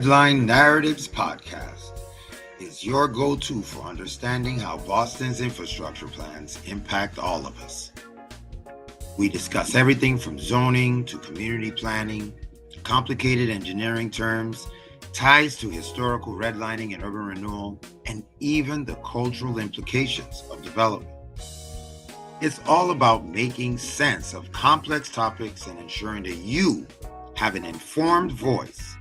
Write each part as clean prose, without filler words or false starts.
Redline Narratives Podcast is your go-to for understanding how Boston's infrastructure plans impact all of us. We discuss everything from zoning to community planning, to complicated engineering terms, ties to historical redlining and urban renewal, and even the cultural implications of development. It's all about making sense of complex topics and ensuring that you have an informed voice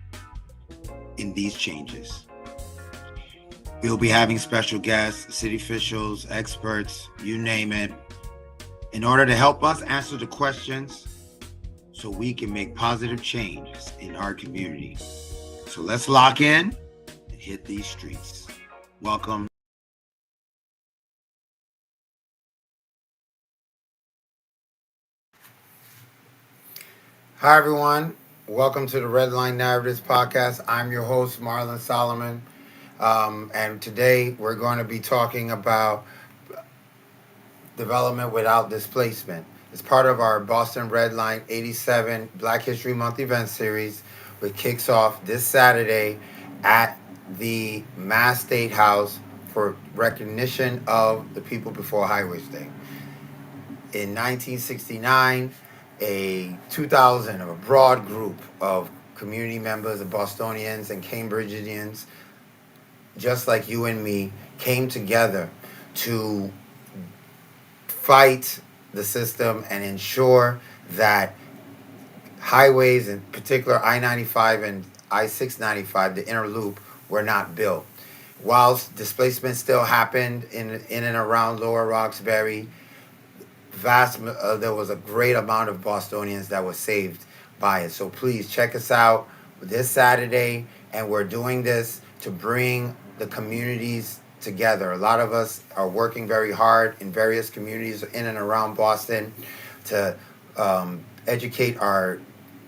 in these changes. We'll be having special guests, city officials, experts, you name it, in order to help us answer the questions so we can make positive changes in our community. So let's lock in and hit these streets. Welcome. Hi, everyone. Welcome to the Redline Narratives Podcast. I'm your host, Marlon Solomon. And today we're going to be talking about development without displacement. It's part of our Boston Redline 87 Black History Month event series, which kicks off this Saturday at the Mass State House for recognition of the People Before Highways Day. In 1969, a broad group of community members, of Bostonians and Cambridgians, just like you and me, came together to fight the system and ensure that highways, in particular I-95 and I-695, the inner loop, were not built. Whilst displacement still happened in and around Lower Roxbury, there was a great amount of Bostonians that were saved by it. So please check us out this Saturday, and we're doing this to bring the communities together. A lot of us are working very hard in various communities in and around Boston to educate our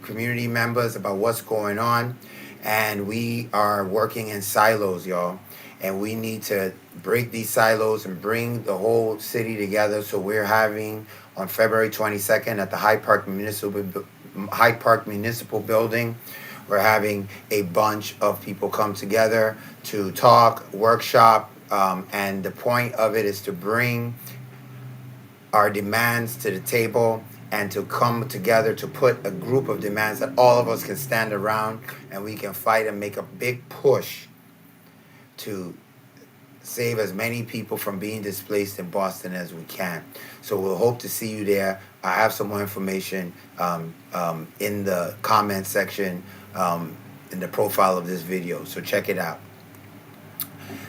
community members about what's going on, and we are working in silos, y'all, and we need to break these silos and bring the whole city together. So we're having on February 22nd at the Hyde Park Municipal Building, we're having a bunch of people come together to talk, workshop, and the point of it is to bring our demands to the table and to come together to put a group of demands that all of us can stand around and we can fight and make a big push to save as many people from being displaced in Boston as we can. So we'll hope to see you there. I have some more information in the comment section in the profile of this video, so check it out.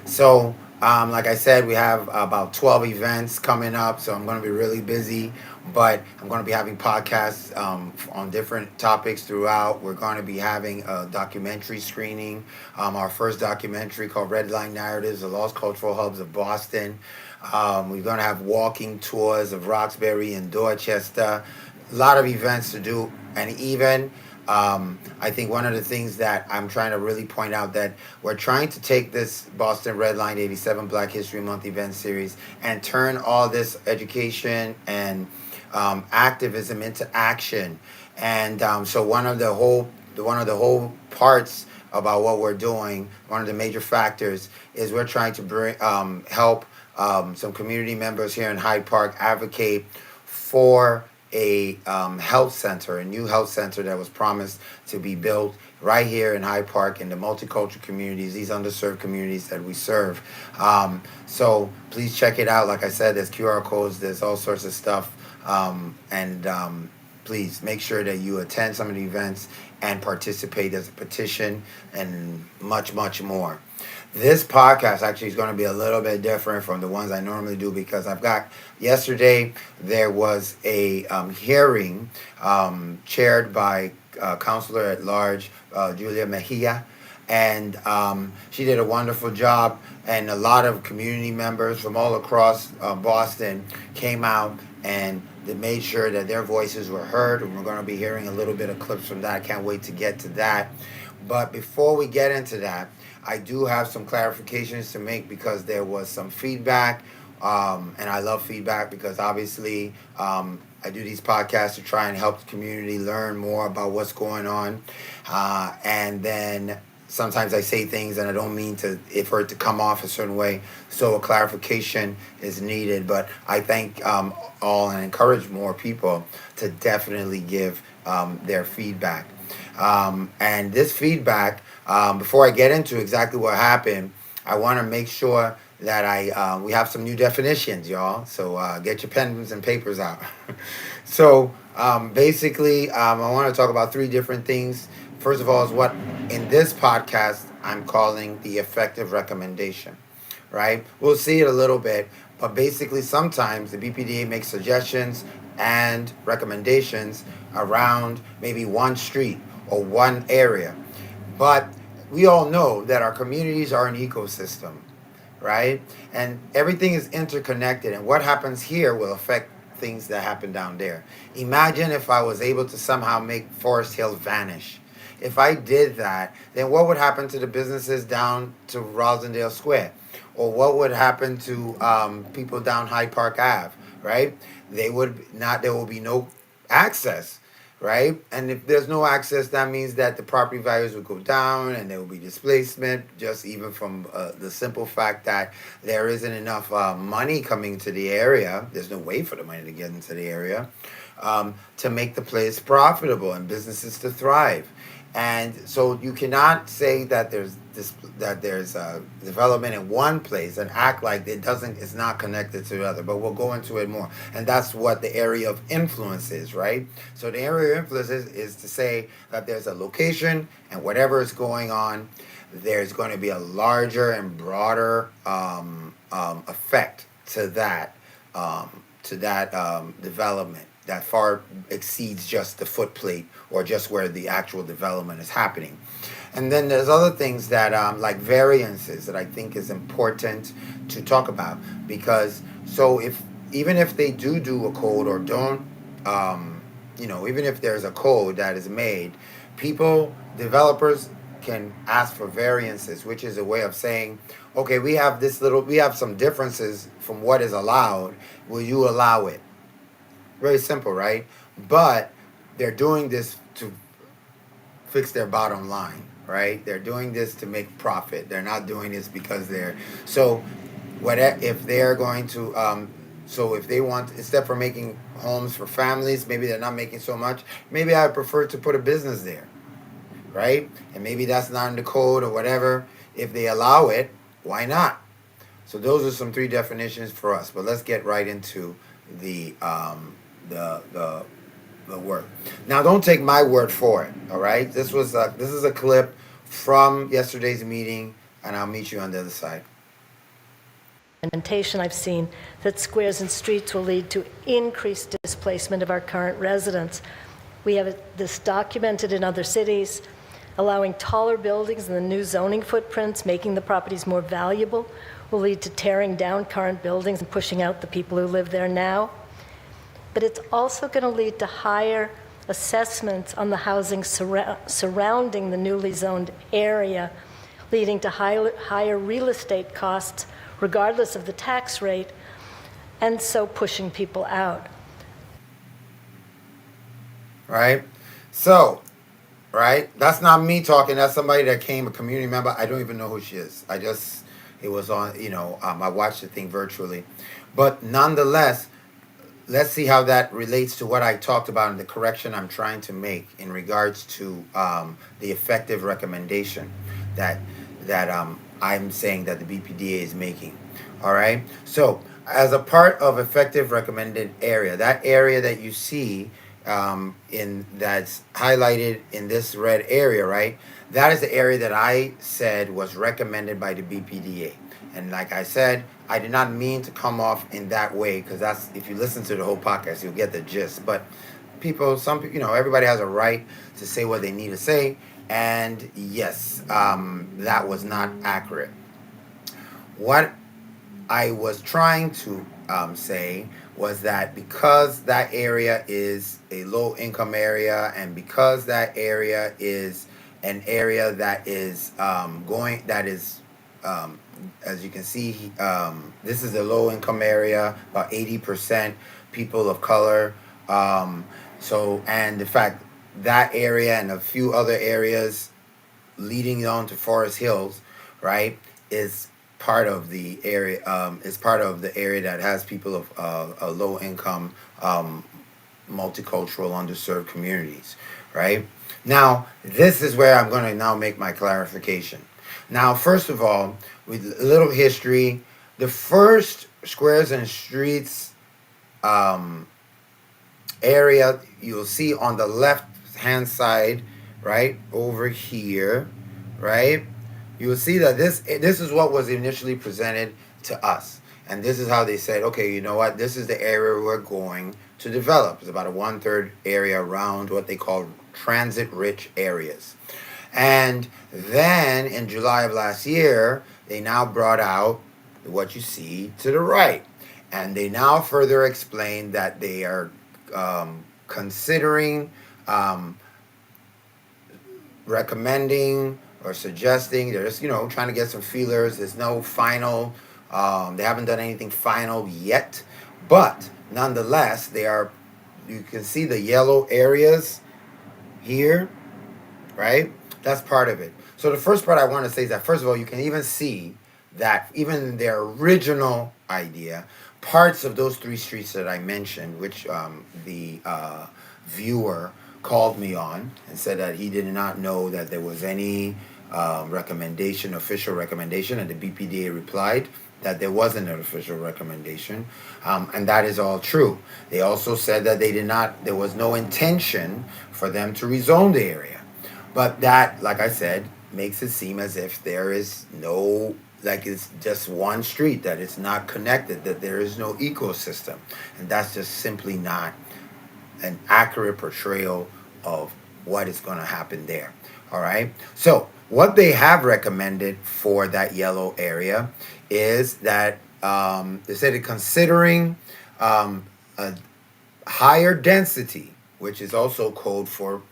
So like I said, we have about 12 events coming up, so I'm going to be really busy, but I'm going to be having podcasts on different topics throughout. We're going to be having a documentary screening, our first documentary called Redline Narratives, the Lost Cultural Hubs of Boston. We're going to have walking tours of Roxbury and Dorchester, a lot of events to do, and even I think one of the things that I'm trying to really point out that we're trying to take this Boston Redline 87 Black History Month event series and turn all this education and activism into action. And so one of the whole parts about what we're doing, one of the major factors is we're trying to bring help some community members here in Hyde Park advocate for a health center, a new health center that was promised to be built right here in Hyde Park in the multicultural communities, these underserved communities that we serve. So please check it out. Like I said, there's QR codes, there's all sorts of stuff. And please make sure that you attend some of the events and participate. There's a petition and much, much more. This podcast actually is going to be a little bit different from the ones I normally do because yesterday there was a hearing chaired by Counselor at Large Julia Mejia, and she did a wonderful job, and a lot of community members from all across Boston came out and they made sure that their voices were heard, and we're going to be hearing a little bit of clips from that. I can't wait to get to that. But before we get into that, I do have some clarifications to make because there was some feedback, and I love feedback because obviously I do these podcasts to try and help the community learn more about what's going on. And then sometimes I say things and I don't mean to for it to come off a certain way. So a clarification is needed. But I thank all and encourage more people to definitely give their feedback. And this feedback, before I get into exactly what happened, I want to make sure that we have some new definitions, y'all. So get your pens and papers out. So basically, I want to talk about three different things. First of all, is what in this podcast I'm calling the effective recommendation, right? We'll see it a little bit, but basically, sometimes the BPDA makes suggestions and recommendations around maybe one street or one area. But we all know that our communities are an ecosystem, right? And everything is interconnected, and what happens here will affect things that happen down there. Imagine if I was able to somehow make Forest Hills vanish. If I did that, then what would happen to the businesses down to Rosendale Square? Or what would happen to people down Hyde Park Ave, right? They would not, there will be no access, right? And if there's no access, that means that the property values will go down and there will be displacement, just even from the simple fact that there isn't enough money coming to the area. There's no way for the money to get into the area to make the place profitable and businesses to thrive. And so you cannot say that there's development in one place and act like it's not connected to the other. But we'll go into it more, and that's what the area of influence is, right? So the area of influence is to say that there's a location, and whatever is going on, there's going to be a larger and broader effect to that development that far exceeds just the footplate or just where the actual development is happening. And then there's other things that like variances that I think is important to talk about, because so even if they do a code or don't, even if there's a code that is made, developers can ask for variances, which is a way of saying, okay, we have some differences from what is allowed. Will you allow it? Very simple, right? But they're doing this to fix their bottom line, right? They're doing this to make profit. They're not doing this because if they're going to, so if they want, instead for making homes for families, maybe they're not making so much. Maybe I prefer to put a business there, right? And maybe that's not in the code or whatever. If they allow it, why not? So those are some three definitions for us. But let's get right into the work. Now, don't take my word for it. All right, this is a clip from yesterday's meeting, and I'll meet you on the other side. I've seen that squares and streets will lead to increased displacement of our current residents. We have this documented in other cities. Allowing taller buildings in the new zoning footprints, making the properties more valuable, will lead to tearing down current buildings and pushing out the people who live there now. But it's also going to lead to higher assessments on the housing surrounding the newly zoned area, leading to higher real estate costs regardless of the tax rate, and so pushing people out. Right? So, right? That's not me talking. That's somebody that came, a community member. I don't even know who she is. It was on, I watched the thing virtually. But nonetheless, let's see how that relates to what I talked about and the correction I'm trying to make in regards to the effective recommendation that I'm saying that the BPDA is making. All right. So as a part of effective recommended area, that area that you see that's highlighted in this red area, right? That is the area that I said was recommended by the BPDA. And like I said, I did not mean to come off in that way, because that's, if you listen to the whole podcast, you'll get the gist. But everybody has a right to say what they need to say. And yes, that was not accurate. What I was trying to say was that because that area is a low income area, and because that area is an area that is as you can see, this is a low income area, about 80% people of color. And the fact that area and a few other areas leading on to Forest Hills, right, is part of the area. Is part of the area that has people of a low income, multicultural, underserved communities, right? Now, this is where I'm going to now make my clarification. Now, first of all, with a little history, the first squares and streets um, area you'll see on the left hand side, right over here, right, you'll see that this is what was initially presented to us, and this is how they said, okay, you know what, this is the area we're going to develop. It's about a 1/3 area around what they call transit rich areas. And then in July of last year, they now brought out what you see to the right. And they now further explain that they are considering, um, recommending, or suggesting. They're just, trying to get some feelers. There's no final, they haven't done anything final yet. But nonetheless, you can see the yellow areas here, right? That's part of it. So the first part I want to say is that, first of all, you can even see that even in their original idea, parts of those three streets that I mentioned, which the viewer called me on and said that he did not know that there was any recommendation, official recommendation, and the BPDA replied that there wasn't an official recommendation, and that is all true. They also said that there was no intention for them to rezone the area. But that, like I said, makes it seem as if there is no, like it's just one street, that it's not connected, that there is no ecosystem. And that's just simply not an accurate portrayal of what is going to happen there. All right. So what they have recommended for that yellow area is that they said that considering a higher density, which is also code for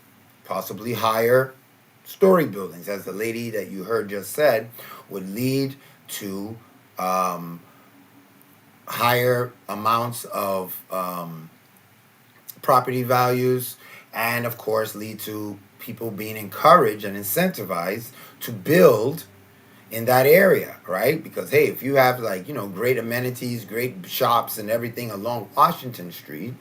possibly higher story buildings, as the lady that you heard just said, would lead to higher amounts of property values, and of course lead to people being encouraged and incentivized to build in that area, right? Because hey, if you have great amenities, great shops and everything along Washington Street,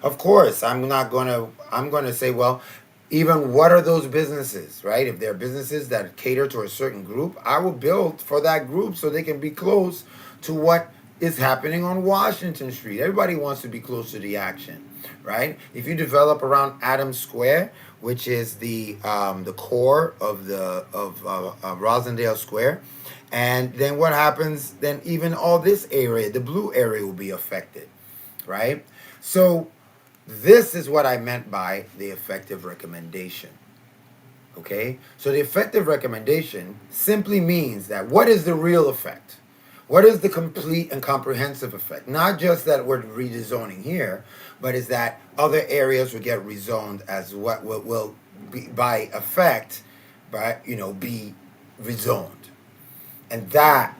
of course I'm gonna say, well, even what are those businesses, right? If they're businesses that cater to a certain group, I will build for that group so they can be close to what is happening on Washington Street. Everybody wants to be close to the action, right? If you develop around Adams Square, which is the core of Rosendale Square, and then what happens? Then even all this area, the blue area, will be affected, right? So this is what I meant by the effective recommendation. Okay? So the effective recommendation simply means that what is the real effect? What is the complete and comprehensive effect? Not just that we're rezoning here, but is that other areas will get rezoned as what will be by effect, be rezoned. And that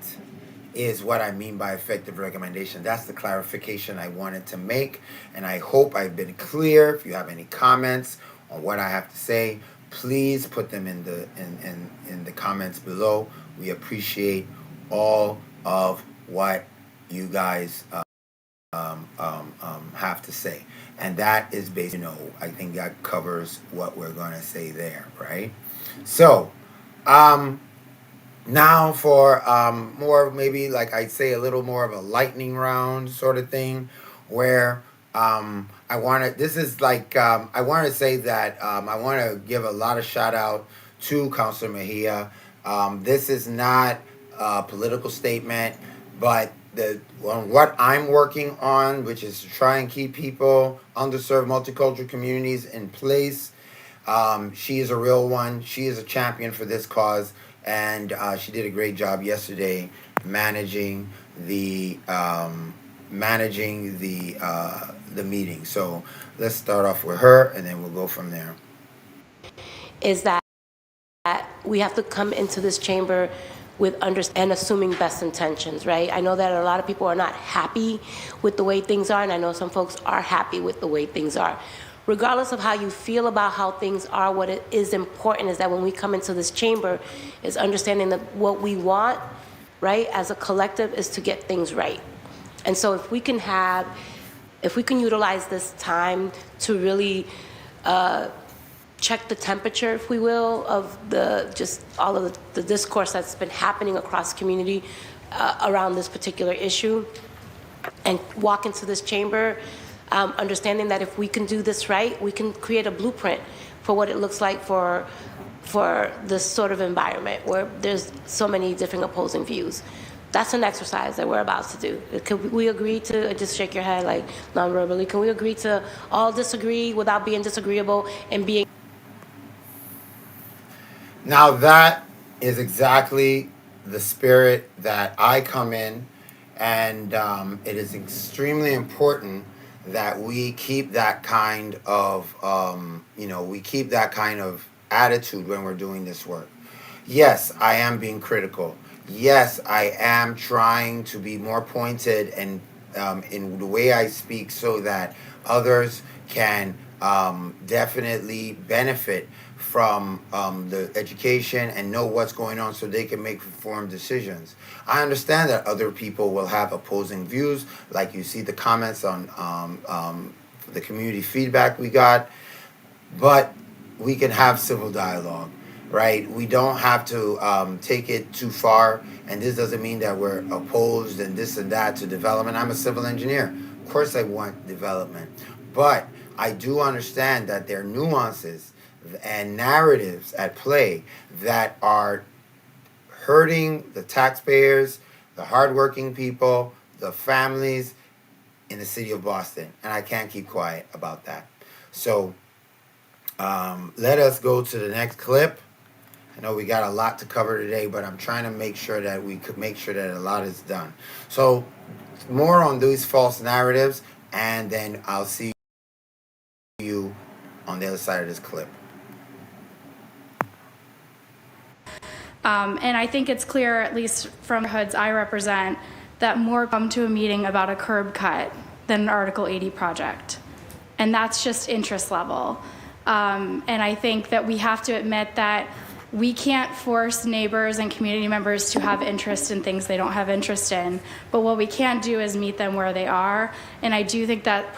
is what I mean by effective recommendation. That's the clarification I wanted to make, and I hope I've been clear. If you have any comments on what I have to say, please put them in the comments below. We appreciate all of what you guys have to say, and that is based. I think that covers what we're going to say there, right? So, now for more, maybe like I'd say a little more of a lightning round sort of thing, where I want to. This is like I want to say that I want to give a lot of shout out to Councilor Mejia. This is not a political statement, but what I'm working on, which is to try and keep people, underserved multicultural communities in place. She is a real one. She is a champion for this cause, and she did a great job yesterday managing the meeting. So let's start off with her, and then we'll go from there. Is that we have to come into this chamber with and assuming best intentions, right? I know that a lot of people are not happy with the way things are, and I know some folks are happy with the way things are. regardless of how you feel about how things are, what it is important is that when we come into this chamber is understanding that what we want, right, as a collective is to get things right. And so if we can utilize this time to really check the temperature, if we will, of just all of the discourse that's been happening across community around this particular issue, and walk into this chamber understanding that if we can do this right, we can create a blueprint for what it looks like for this sort of environment where there's so many different opposing views. That's an exercise that we're about to do. Can we agree to, just shake your head like non-verbally, can we agree to all disagree without being disagreeable and being... Now that is exactly the spirit that I come in, and it is extremely important that we keep that kind of, we keep that kind of attitude when we're doing this work. Yes, I am being critical. Yes, I am trying to be more pointed and in the way I speak so that others can definitely benefit from the education and know what's going on so they can make informed decisions. I understand that other people will have opposing views, like you see the comments on the community feedback we got, but we can have civil dialogue, right? We don't have to take it too far, and this doesn't mean that we're opposed and this and that to development. I'm a civil engineer. Of course I want development, but I do understand that there are nuances and narratives at play that are hurting the taxpayers, the hardworking people, the families in the city of Boston, and I can't keep quiet about that. So let us go to the next clip. I know we got a lot to cover today, but I'm trying to make sure that we could make sure that a lot is done. So more on these false narratives, and then I'll see you on the other side of this clip. And I think it's clear, at least from the hoods I represent, that more come to a meeting about a curb cut than an Article 80 project. And that's just interest level. And I think that we have to admit that we can't force neighbors and community members to have interest in things they don't have interest in. But what we can do is meet them where they are. And I do think that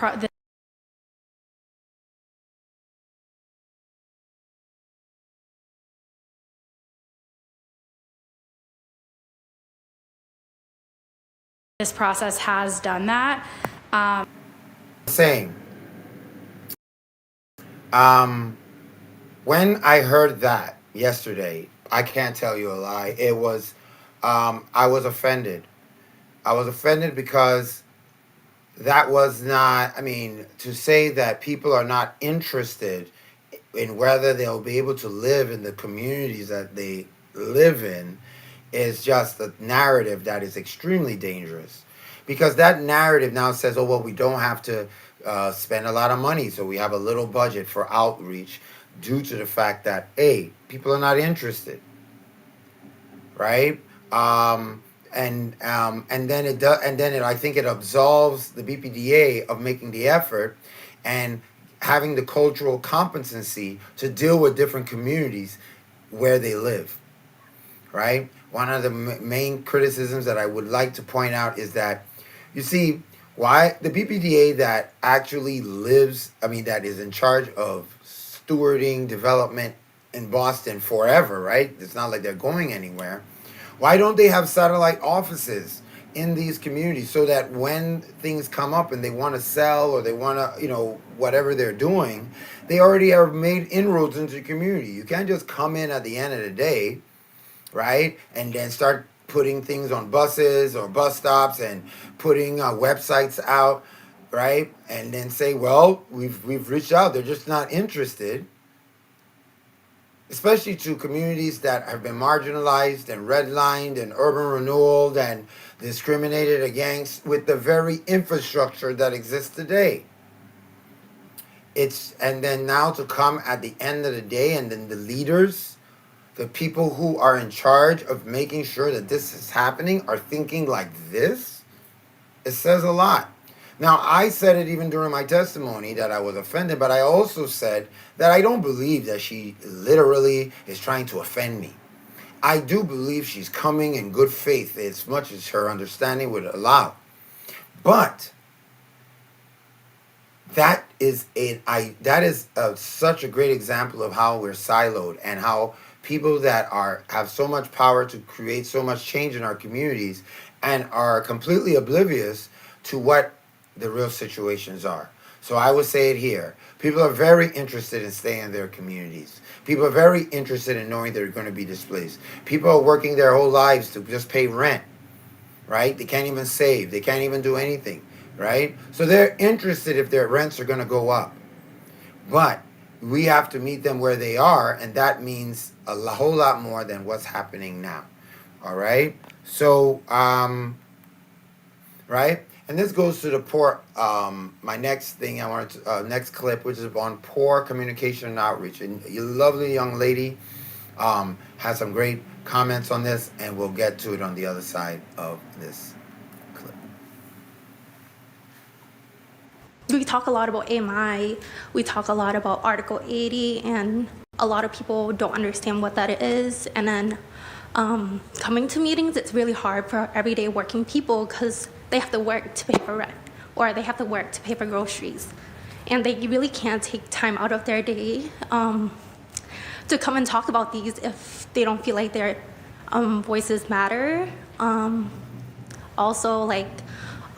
this process has done that. Same. When I heard that yesterday, I can't tell you a lie. It was, I was offended. I was offended because that was not, I mean, to say that people are not interested in whether they'll be able to live in the communities that they live in is just a narrative that is extremely dangerous, because that narrative now says, oh, well, we don't have to spend a lot of money, so we have a little budget for outreach due to the fact that, A, people are not interested, right? And then it does, and then I think it absolves the BPDA of making the effort and having the cultural competency to deal with different communities where they live, right? One of the main criticisms that I would like to point out is that, you see, why the BPDA that actually lives, that is in charge of stewarding development in Boston forever, right? It's not like they're going anywhere. Why don't they have satellite offices in these communities so that when things come up and they want to sell or they want to, whatever they're doing, they already have made inroads into the community? You can't just come in at the end of the day, right, and then start putting things on buses or bus stops and putting websites out, right, and then say, well, we've reached out, they're just not interested, especially to communities that have been marginalized and redlined and urban renewal and discriminated against with the very infrastructure that exists today. And then now to come at the end of the day, and then the leaders, the people who are in charge of making sure that this is happening, are thinking like this, it says a lot. Now, I said it even during my testimony that I was offended, but I also said that I don't believe that she literally is trying to offend me. I do believe she's coming in good faith as much as her understanding would allow. But such a great example of how we're siloed and how people that have so much power to create so much change in our communities and are completely oblivious to what the real situations are. So I would say it here. People are very interested in staying in their communities. People are very interested in knowing they're going to be displaced. People are working their whole lives to just pay rent, right? They can't even save. They can't even do anything, right? So they're interested if their rents are going to go up. But we have to meet them where they are, and that means whole lot more than what's happening now. All right? So, right? And this goes to the poor, my next thing I wanted to, next clip, which is on poor communication and outreach. And your lovely young lady has some great comments on this, and we'll get to it on the other side of this clip. We talk a lot about AMI, we talk a lot about Article 80, and a lot of people don't understand what that is. And then coming to meetings, it's really hard for everyday working people because they have to work to pay for rent, or they have to work to pay for groceries. And they really can't take time out of their day to come and talk about these if they don't feel like their voices matter. Also, like,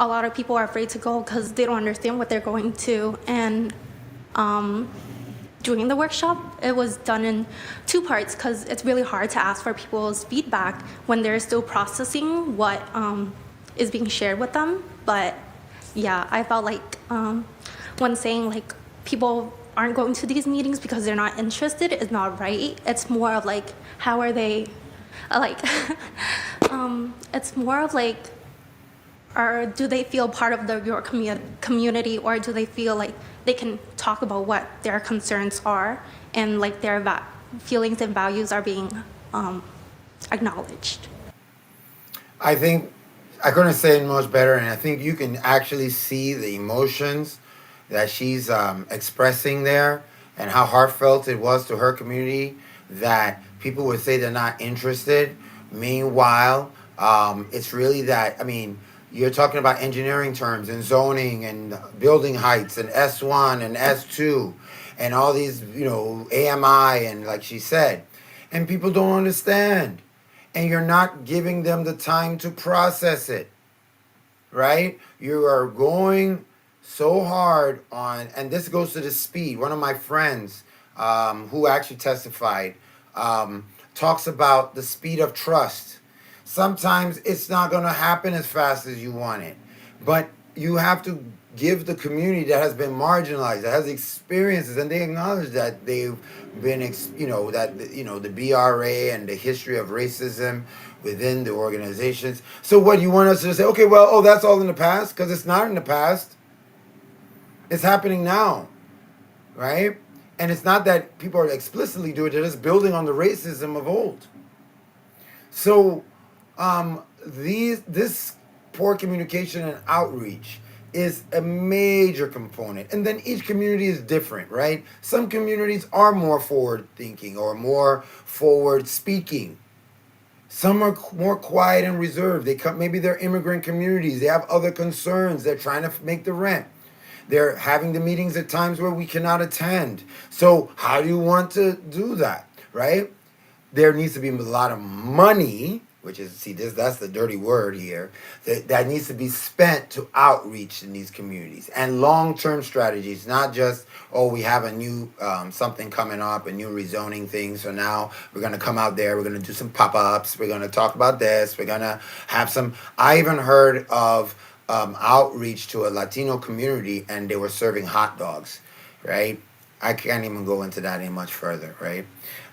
a lot of people are afraid to go because they don't understand what they're going to. And during the workshop, it was done in two parts because it's really hard to ask for people's feedback when they're still processing what is being shared with them. But yeah, I felt like when saying like people aren't going to these meetings because they're not interested is not right. It's more of like, how are they, like, it's more of like, or do they feel part of your community, or do they feel like they can talk about what their concerns are and like their feelings and values are being acknowledged? I think I couldn't say it much better, and I think you can actually see the emotions that she's expressing there and how heartfelt it was to her community that people would say they're not interested. Meanwhile, it's really that, I mean, you're talking about engineering terms and zoning and building heights and S1 and S2 and all these, AMI and like she said, and people don't understand. And you're not giving them the time to process it, right? You are going so hard on, and this goes to the speed. One of my friends who actually testified talks about the speed of trust. Sometimes it's not going to happen as fast as you want it, but you have to give the community that has been marginalized, that has experiences, and they acknowledge that they've been, the BRA and the history of racism within the organizations. So what, you want us to say, okay, well, that's all in the past? Because it's not in the past. It's happening now, right? And it's not that people are explicitly doing it, they're just building on the racism of old. So this poor communication and outreach is a major component. And then each community is different, right? Some communities are more forward thinking or more forward speaking. Some are more quiet and reserved. Maybe they're immigrant communities. They have other concerns. They're trying to make the rent. They're having the meetings at times where we cannot attend. So how do you want to do that, right? There needs to be a lot of money, which is, that's the dirty word here, that needs to be spent to outreach in these communities. And long-term strategies, not just, we have a new something coming up, a new rezoning thing, so now we're going to come out there, we're going to do some pop-ups, we're going to talk about this, we're going to have some, I even heard of outreach to a Latino community, and they were serving hot dogs, right? I can't even go into that any much further, right?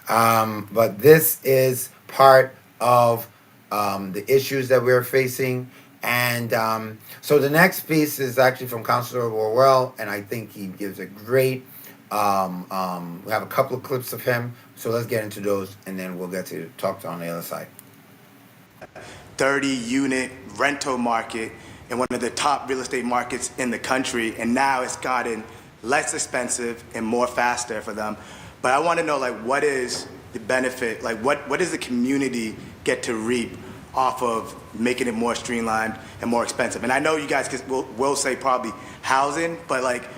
But this is part of the issues that we're facing. And so the next piece is actually from Councilor Orwell, and I think he gives a great, we have a couple of clips of him, so let's get into those, and then we'll get to talk on the other side. 30-unit rental market in one of the top real estate markets in the country, and now it's gotten less expensive and more faster for them. But I want to know, like, what is the benefit? Like, what does the community get to reap off of making it more streamlined and more expensive? And I know you guys will say probably housing, but like,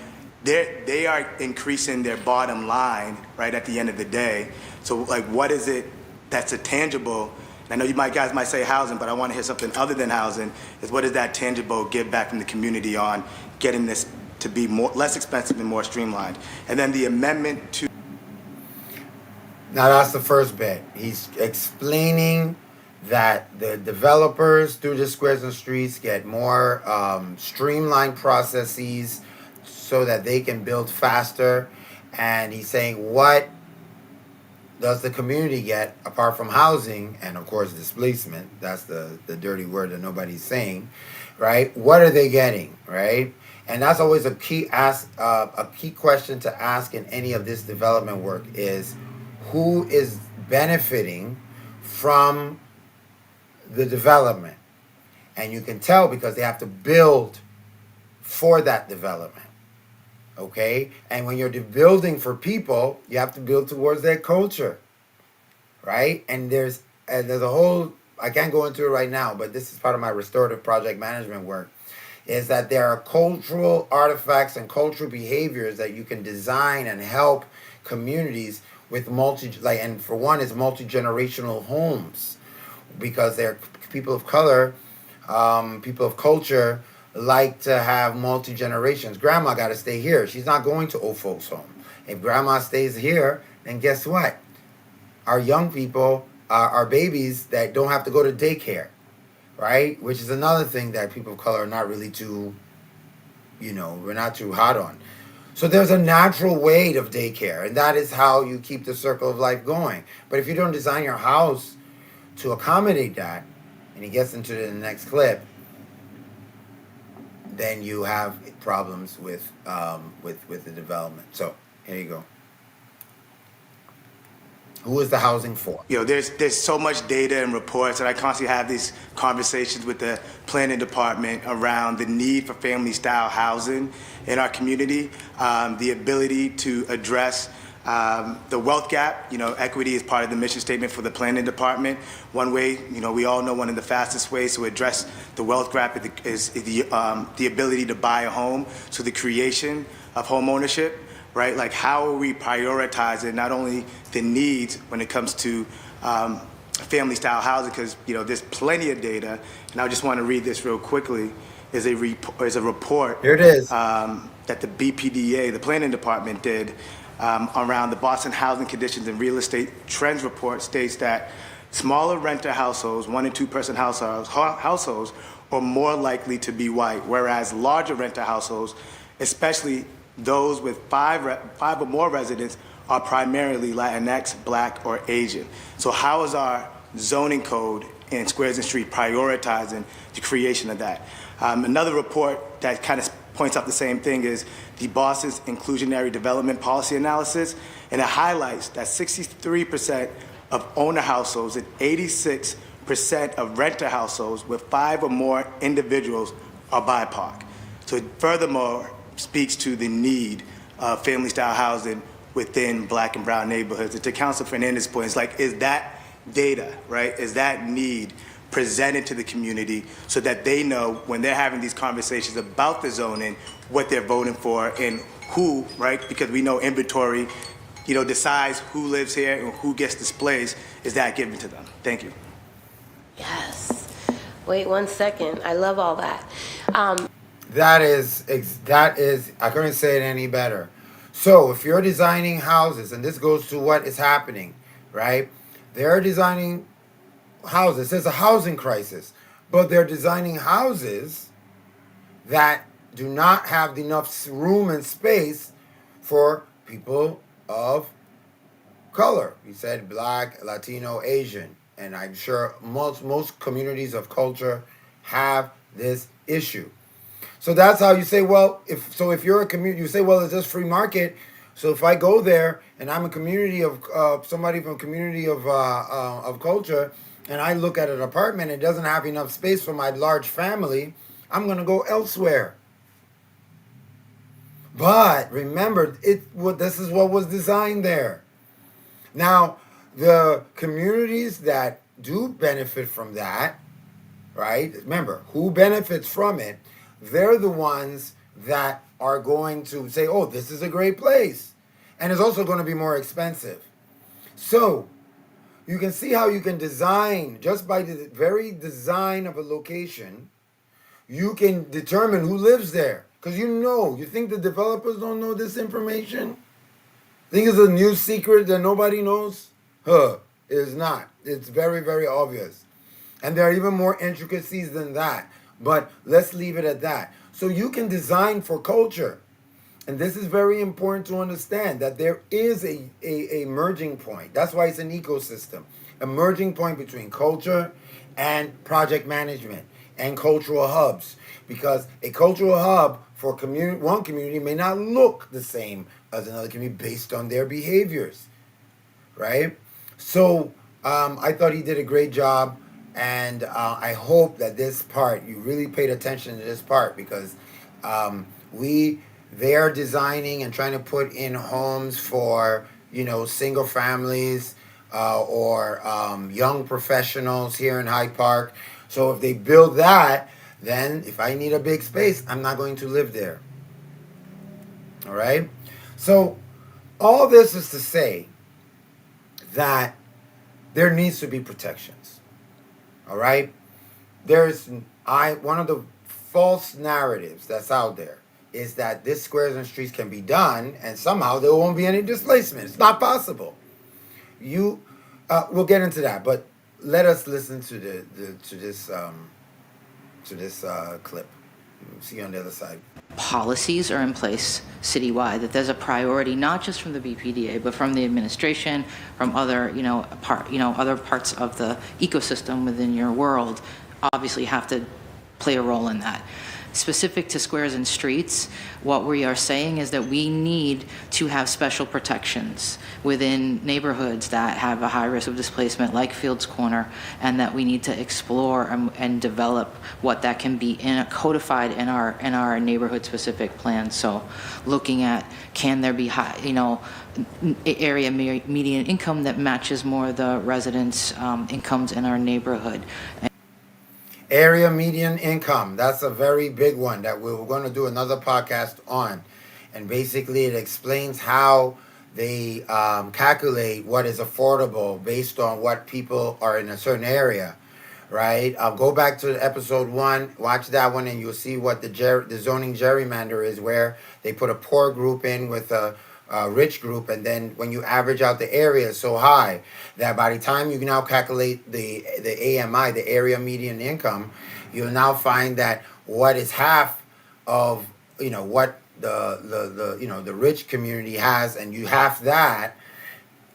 they are increasing their bottom line, right, at the end of the day. So like, what is it that's a tangible? I know guys might say housing, but I want to hear something other than housing. Is what is that tangible give back from the community on getting this to be less expensive and more streamlined? And then the amendment to. Now that's the first bit. He's explaining that the developers through the squares and streets get more streamlined processes so that they can build faster. And he's saying, what does the community get apart from housing and of course displacement? That's the dirty word that nobody's saying, right? What are they getting, right? And that's always a key question to ask in any of this development work is, who is benefiting from the development? And you can tell because they have to build for that development. Okay? And when you're building for people, you have to build towards their culture. Right? And there's a whole, I can't go into it right now, but this is part of my restorative project management work, is that there are cultural artifacts and cultural behaviors that you can design and help communities with and for one is multi-generational homes, because they're people of color, people of culture like to have multi-generations. Grandma got to stay here. She's not going to old folks home. If grandma stays here, then guess what? Our young people, our babies that don't have to go to daycare, right? Which is another thing that people of color are not really too, we're not too hot on. So there's a natural weight of daycare, and that is how you keep the circle of life going. But if you don't design your house to accommodate that, and he gets into the next clip, then you have problems with the development. So here you go. Who is the housing for? There's so much data and reports, and I constantly have these conversations with the planning department around the need for family-style housing in our community, the ability to address the wealth gap. Equity is part of the mission statement for the planning department. One way, we all know one of the fastest ways to address the wealth gap is the ability to buy a home, so the creation of home ownership. Right? Like, how are we prioritizing not only the needs when it comes to family-style housing? Because, there's plenty of data, and I just want to read this real quickly. Is a report. Here it is. That the BPDA, the planning department, did around the Boston Housing Conditions and Real Estate Trends report, states that smaller renter households, 1 and 2 person households, are more likely to be white, whereas larger renter households, especially those with five or more residents, are primarily Latinx, Black, or Asian. So how is our zoning code in Squares and Street prioritizing the creation of that? Another report that kind of points out the same thing is the Boston's Inclusionary Development Policy Analysis, and it highlights that 63% of owner households and 86% of renter households with 5 or more individuals are BIPOC. So furthermore, speaks to the need of family-style housing within Black and brown neighborhoods. And to Councilor Fernandez's point, it's like, is that data, right? Is that need presented to the community so that they know when they're having these conversations about the zoning, what they're voting for and who, right? Because we know inventory, decides who lives here and who gets displaced. Is that given to them? Thank you. Yes. Wait 1 second. I love all that. That is, I couldn't say it any better. So if you're designing houses, and this goes to what is happening, right? They're designing houses. There's a housing crisis, but they're designing houses that do not have enough room and space for people of color. You said Black, Latino, Asian, and I'm sure most communities of culture have this issue. So that's how you say, well, if you're a community, you say, well, it's just free market. So if I go there and I'm a community of somebody from a community of culture, and I look at an apartment, it doesn't have enough space for my large family, I'm going to go elsewhere. But remember, this is what was designed there. Now, the communities that do benefit from that, right? Remember, who benefits from it? They're the ones that are going to say, oh, this is a great place. And it's also going to be more expensive. So, you can see how you can design, just by the very design of a location, you can determine who lives there. Because you think the developers don't know this information? Think it's a new secret that nobody knows? It is not. It's very, very obvious. And there are even more intricacies than that. But let's leave it at that. So you can design for culture. And this is very important to understand, that there is a merging point. That's why it's an ecosystem. A merging point between culture and project management and cultural hubs. Because a cultural hub for one community may not look the same as another community based on their behaviors. Right? So I thought he did a great job. And I hope that this part, you really paid attention to this part, because they're designing and trying to put in homes for, single families or young professionals here in Hyde Park. So if they build that, then if I need a big space, I'm not going to live there. All right? So all this is to say that there needs to be protections. All right? One of the false narratives that's out there is that this squares and streets can be done and somehow there won't be any displacement. It's not possible. We'll get into that, but let us listen to this clip. See you on the other side. Policies are in place citywide, that there's a priority not just from the BPDA but from the administration, from other other parts of the ecosystem within your world, obviously have to play a role in that. Specific to squares and streets, what we are saying is that we need to have special protections within neighborhoods that have a high risk of displacement, like Fields Corner, and that we need to explore and develop what that can be codified in our neighborhood-specific plans. So, looking at, can there be high, area median income that matches more the residents' incomes in our neighborhood. Area median income. That's a very big one that we're going to do another podcast on. And basically it explains how they calculate what is affordable based on what people are in a certain area, right? I'll go back to episode 1, watch that one, and you'll see what the zoning gerrymander is, where they put a poor group in with a rich group, and then when you average out the area is so high that by the time you can now calculate the AMI, the area median income, you'll now find that what is half of what the rich community has, and you half that,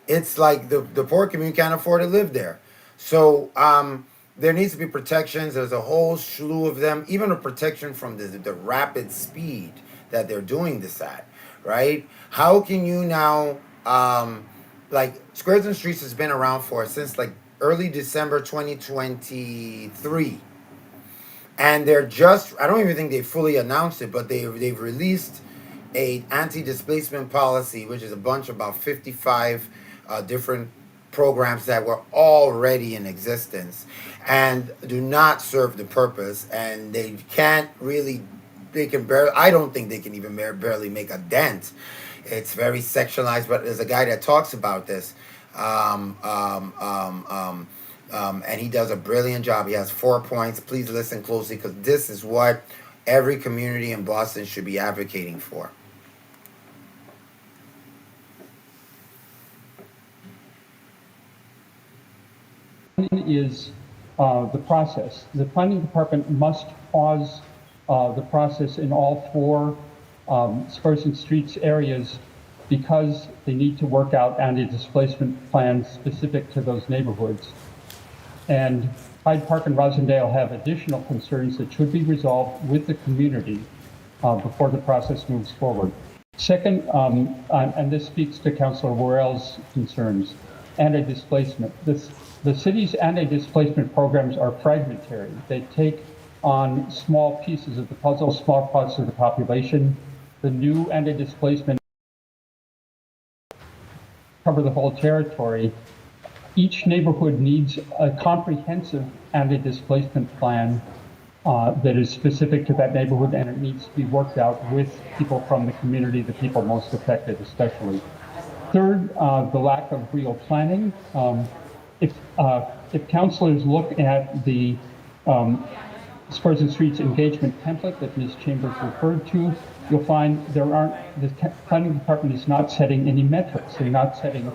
it's like the poor community can't afford to live there. So there needs to be protections. There's a whole slew of them, even a protection from the rapid speed that they're doing this at. Right? How can you now, Squares and Streets has been around since early December 2023. And they're I don't even think they fully announced it, but they've released a anti-displacement policy, which is about 55 different programs that were already in existence and do not serve the purpose, and they can't really. I don't think they can even barely make a dent. It's very sectionalized, but there's a guy that talks about this. And he does a brilliant job. He has 4 points. Please listen closely, because this is what every community in Boston should be advocating for. Is the process. The planning department must pause the process in all 4 squares and streets areas, because they need to work out anti-displacement plans specific to those neighborhoods. And Hyde Park and Rosendale have additional concerns that should be resolved with the community before the process moves forward. Second, and this speaks to Councilor Worrell's concerns, anti-displacement. The city's anti-displacement programs are fragmentary. They take on small pieces of the puzzle, small parts of the population. The new anti-displacement cover the whole territory. Each neighborhood needs a comprehensive anti-displacement plan that is specific to that neighborhood, and it needs to be worked out with people from the community, the people most affected especially. Third, the lack of real planning. If councilors look at the Spurs and Streets engagement template that Ms. Chambers referred to, you'll find the planning department is not setting any metrics. They're not setting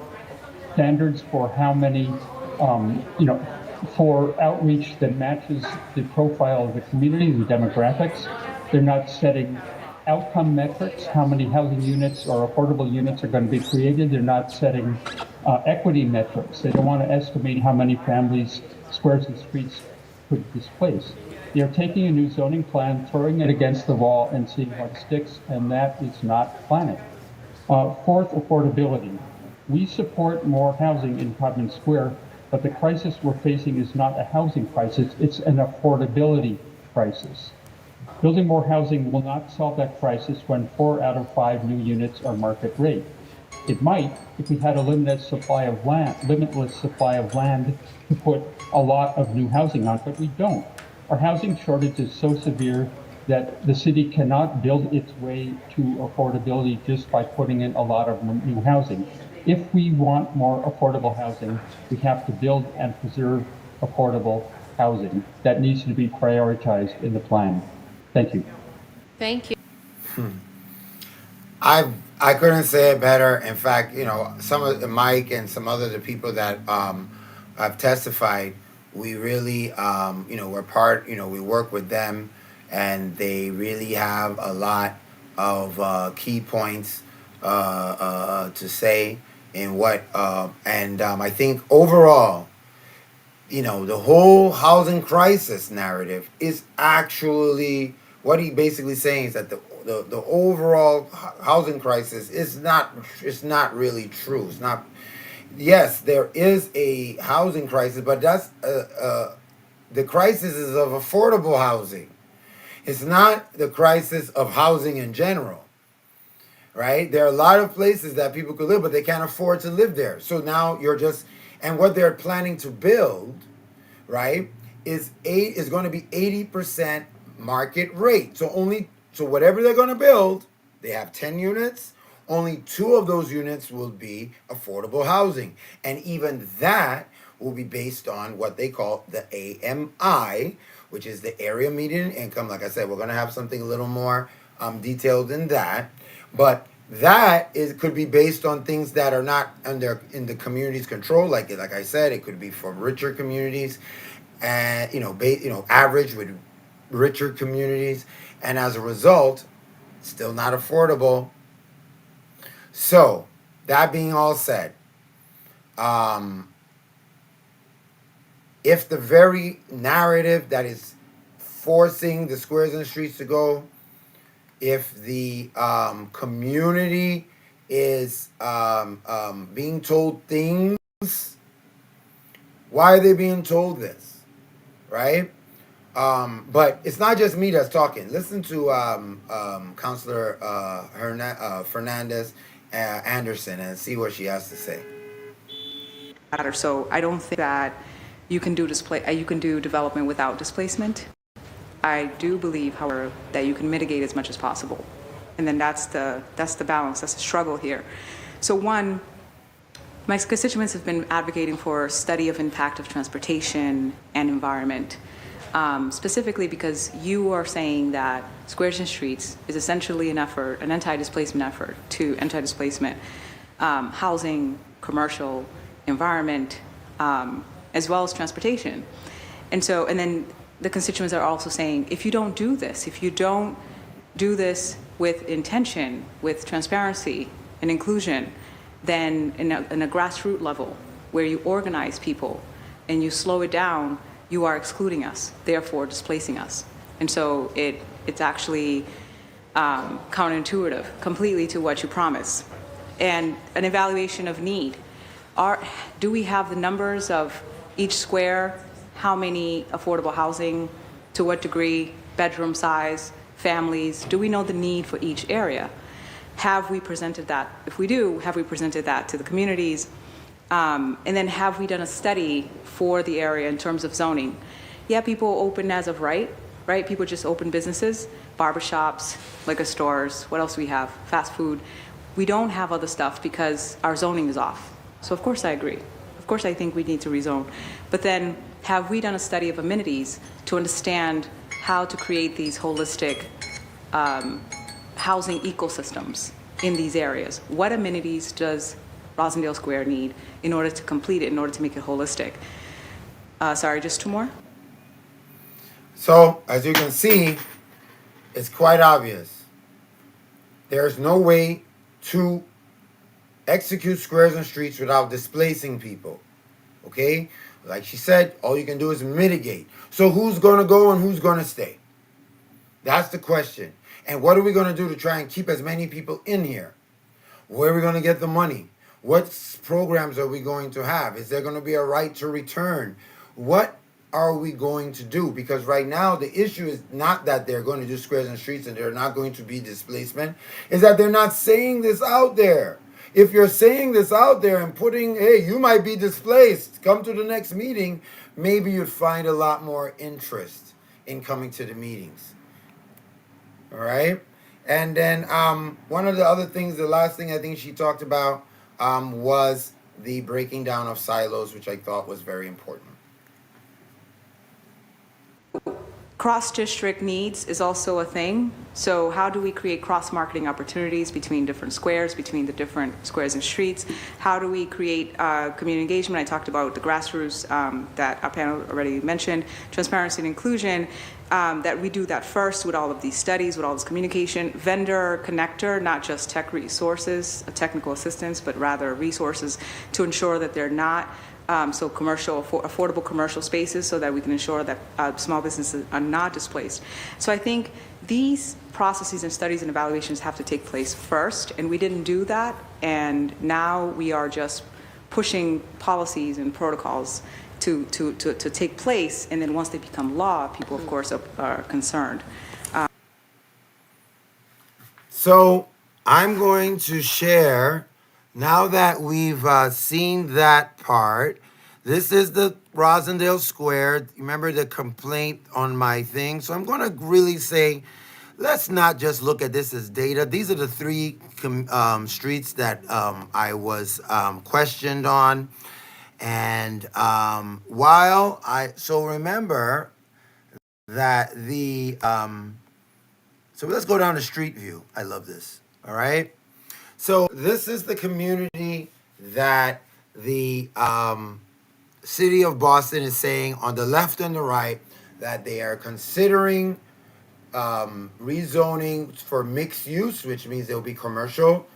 standards for how many, for outreach that matches the profile of the community, the demographics. They're not setting outcome metrics, how many housing units or affordable units are going to be created. They're not setting equity metrics. They don't want to estimate how many families Squares and Streets could displace. They're taking a new zoning plan, throwing it against the wall and seeing what sticks, and that is not planning. Fourth, affordability. We support more housing in Codman Square, but the crisis we're facing is not a housing crisis, it's an affordability crisis. Building more housing will not solve that crisis when 4 out of 5 new units are market rate. It might if we had a limitless supply of land to put a lot of new housing on, but we don't. Our housing shortage is so severe that the city cannot build its way to affordability just by putting in a lot of new housing. If we want more affordable housing, we have to build and preserve affordable housing. That needs to be prioritized in the plan. Thank you. Thank you. I couldn't say it better. In fact, some of Mike and some other the people that have testified, we really, we're part. We work with them, and they really have a lot of key points to say in what. And I think overall, the whole housing crisis narrative is actually what he basically saying is that the overall housing crisis is not really true. It's not. Yes, there is a housing crisis, but that's the crisis is of affordable housing. It's not the crisis of housing in general, right? There are a lot of places that people could live, but they can't afford to live there. So now and what they're planning to build, right, is going to be 80% market rate. So whatever they're going to build, they have 10 units. Only 2 of those units will be affordable housing. And even that will be based on what they call the AMI, which is the area median income. Like I said, we're going to have something a little more detailed than that. But that could be based on things that are not in the community's control. Like I said, it could be for richer communities, and average with richer communities. And as a result, still not affordable. So, that being all said, if the very narrative that is forcing the Squares and Streets to go, if the community is being told things, why are they being told this, right? But it's not just me that's talking. Listen to Councilor Fernandez Anderson and see what she has to say. So I don't think that you can do development without displacement. I do believe, however, that you can mitigate as much as possible, and then that's the balance. That's the struggle here. So one, my constituents have been advocating for study of impact of transportation and environment. Specifically because you are saying that Squares and Streets is essentially an anti-displacement effort to anti-displacement, housing, commercial, environment, as well as transportation. And then the constituents are also saying, if you don't do this with intention, with transparency and inclusion, then in a grassroots level where you organize people and you slow it down, you are excluding us, therefore displacing us. And so it's actually counterintuitive completely to what you promise. And an evaluation of need. Do we have the numbers of each square, how many affordable housing To what degree? Bedroom size, families? Do we know the need for each area? Have we presented that? If we do, have we presented that to the communities? And then have we done a study for the area in terms of zoning? Yeah, people open as of right? People just open businesses, barbershops, liquor stores, what else do we have? Fast food. We don't have other stuff because our zoning is off. So of course I agree. Of course I think we need to rezone. But then have we done a study of amenities to understand how to create these holistic housing ecosystems in these areas? What amenities does Rosendale Square need in order to complete it, in order to make it holistic? Sorry, just two more? So, as you can see, it's quite obvious. There's no way to execute squares and streets without displacing people. Okay? Like she said, all you can do is mitigate. So who's going to go and who's going to stay? That's the question. And what are we going to do to try and keep as many people in here? Where are we going to get the money? What programs are we going to have? Is there going to be a right to return? What are we going to do? Because right now the issue is not that they're going to do squares and streets and they're not going to be displacement, is that they're not saying this out there. If you're saying this out there and putting, hey, you might be displaced, come to the next meeting, maybe you'd find a lot more interest in coming to the meetings. All right? And then one of the other things, the last thing I think she talked about was the breaking down of silos, which I thought was very important. Cross-district needs is also a thing. So how do we create cross-marketing opportunities between different squares, between the different squares and streets? How do we create community engagement? I talked about the grassroots that our panel already mentioned, transparency and inclusion, that we do that first with all of these studies, with all this communication, vendor connector, not just tech resources, technical assistance, but rather resources to ensure that they're not so commercial, affordable commercial spaces, so that we can ensure that small businesses are not displaced. So I think these processes and studies and evaluations have to take place first, and we didn't do that, and now we are just pushing policies and protocols to take place, and then once they become law, people of course are concerned. So I'm going to share, now that we've seen that part, this is the Rosendale Square. Remember the complaint on my thing? So I'm going to really say, let's not just look at this as data. These are the three streets that I was questioned on. And so remember that so let's go down to Street View. I love this. All right. So this is the community that the city of Boston is saying on the left and the right that they are considering rezoning for mixed use, which means they'll be commercial,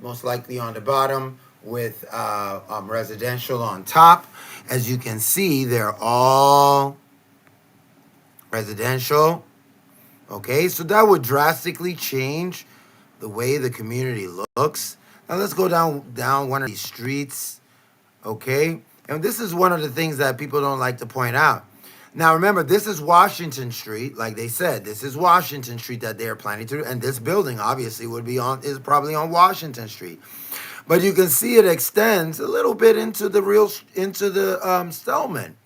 most likely on the bottom with residential on top. As you can see, they're all residential. Okay, so that would drastically change the way the community looks. Now let's go down one of these streets, okay? And this is one of the things that people don't like to point out. Now remember, this is Washington Street, like they said. This is Washington Street that they are planning to do, and this building obviously is probably on Washington Street. But you can see it extends a little bit into the Stillman,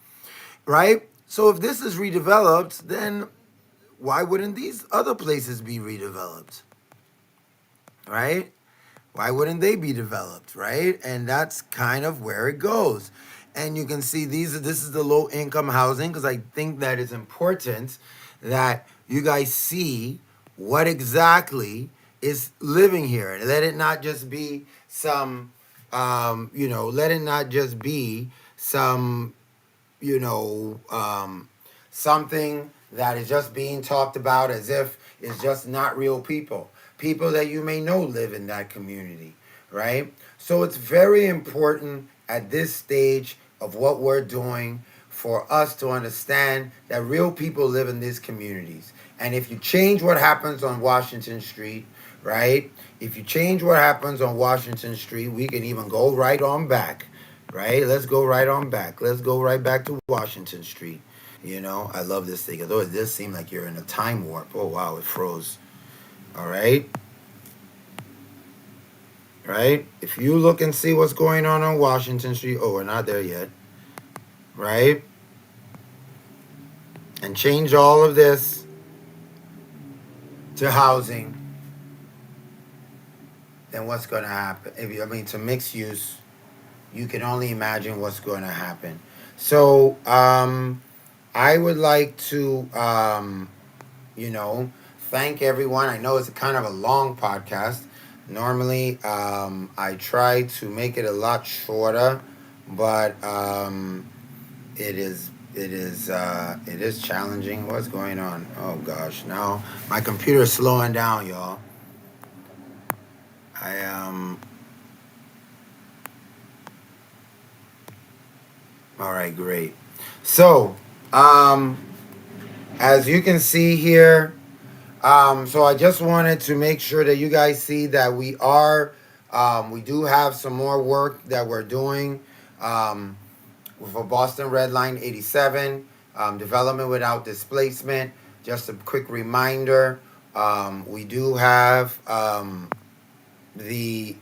right? So if this is redeveloped, then why wouldn't these other places be redeveloped? Right? Why wouldn't they be developed, right? And that's kind of where it goes. And you can see this is the low income housing, because I think that it's important that you guys see what exactly is living here. And let it not just be some, something that is just being talked about as if it's just not real people. People that you may know live in that community, right? So it's very important at this stage of what we're doing for us to understand that real people live in these communities. And if you change what happens on Washington Street, right? If you change what happens on Washington Street, we can even go right on back, right? Let's go right on back. Let's go right back to Washington Street. You know, I love this thing. Although it does seem like you're in a time warp. Oh wow, it froze. All right. Right? If you look and see what's going on Washington Street, oh, we're not there yet. Right? And change all of this to housing, then what's going to happen? To mixed use, you can only imagine what's going to happen. So, I would like to, thank everyone. I know it's kind of a long podcast. Normally, I try to make it a lot shorter, but it is challenging. What's going on? Oh gosh, now my computer is slowing down, y'all. All right, great. So, as you can see here, so I just wanted to make sure that you guys see that we do have some more work that we're doing for Boston Redline 87, development without displacement. Just a quick reminder, we do have let me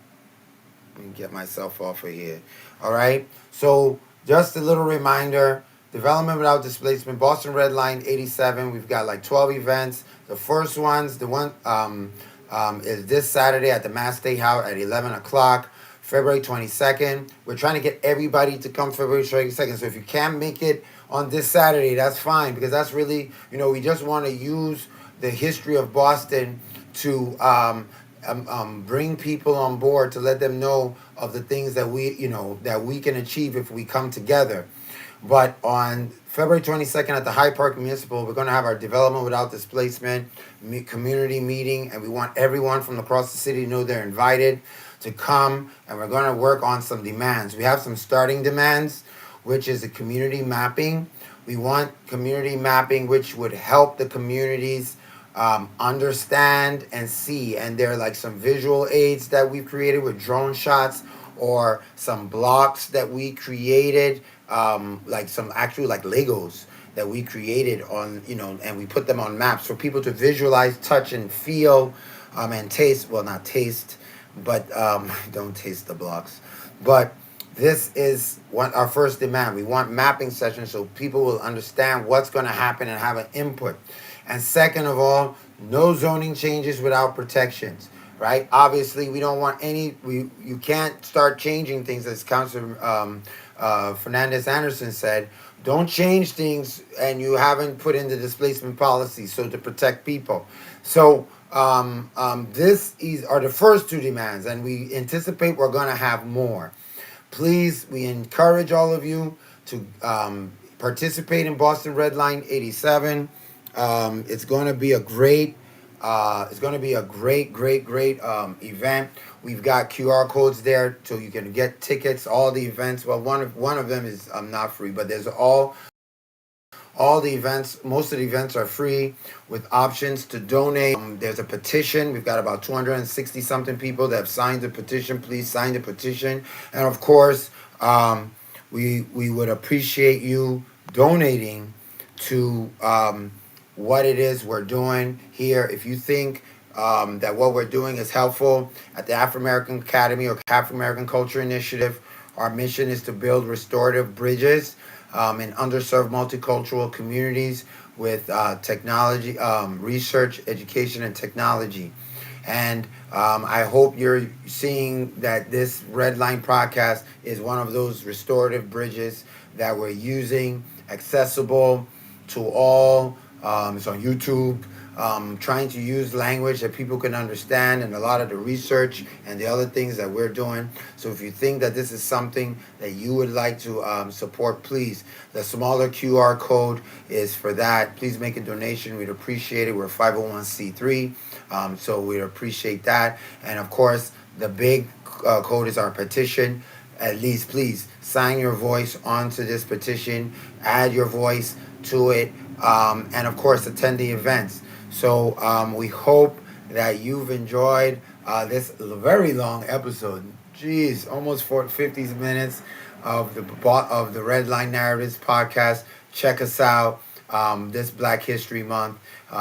get myself off of here. All right. So just a little reminder, development without displacement, Boston Red Line 87. We've got like 12 events. The first one's is this Saturday at the Mass State House at 11 o'clock, February 22nd. We're trying to get everybody to come February 22nd. So if you can't make it on this Saturday, that's fine, because that's really, we just want to use the history of Boston to bring people on board, to let them know of the things that we can achieve if we come together. But on February 22nd at the Hyde Park Municipal, we're going to have our Development Without Displacement community meeting, and we want everyone from across the city to know they're invited to come, and we're going to work on some demands. We have some starting demands, which is a community mapping. We want community mapping which would help the communities understand and see, and there are like some visual aids that we've created with drone shots, or some blocks that we created, like some actual like Legos that we created on, and we put them on maps for people to visualize, touch, and feel, and taste. Well, not taste, but don't taste the blocks. But this is our first demand. We want mapping sessions so people will understand what's going to happen and have an input. And second of all, no zoning changes without protections, right? Obviously, we don't want you can't start changing things, as Councilor Fernandez Anderson said. Don't change things and you haven't put in the displacement policy, so to protect people. So this are the first two demands, and we anticipate we're going to have more. Please, we encourage all of you to participate in Boston Red Line 87. It's going to be a great great event. We've got QR codes there so you can get tickets. All the events. Well, one of them is not free, but there's all the events. Most of the events are free with options to donate. There's a petition. We've got about 260 something people that have signed the petition. Please sign the petition. And of course, we would appreciate you donating to what it is we're doing here. If you think that what we're doing is helpful, at the African American Academy or African American Culture Initiative, our mission is to build restorative bridges in underserved multicultural communities with technology, research, education, and technology. And I hope you're seeing that this Red Line podcast is one of those restorative bridges that we're using, accessible to all. It's on YouTube, trying to use language that people can understand, and a lot of the research and the other things that we're doing. So if you think that this is something that you would like to support, please, the smaller QR code is for that. Please make a donation. We'd appreciate it. We're 501c3, so we'd appreciate that. And of course, the big code is our petition. At least, please, sign your voice onto this petition, add your voice to it, and of course attend the events. So we hope that you've enjoyed this very long episode. Jeez, almost 50 minutes of the Red Line Narratives podcast. Check us out. this Black History Month,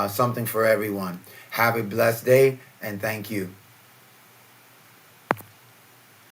something for everyone. Have a blessed day, and thank you.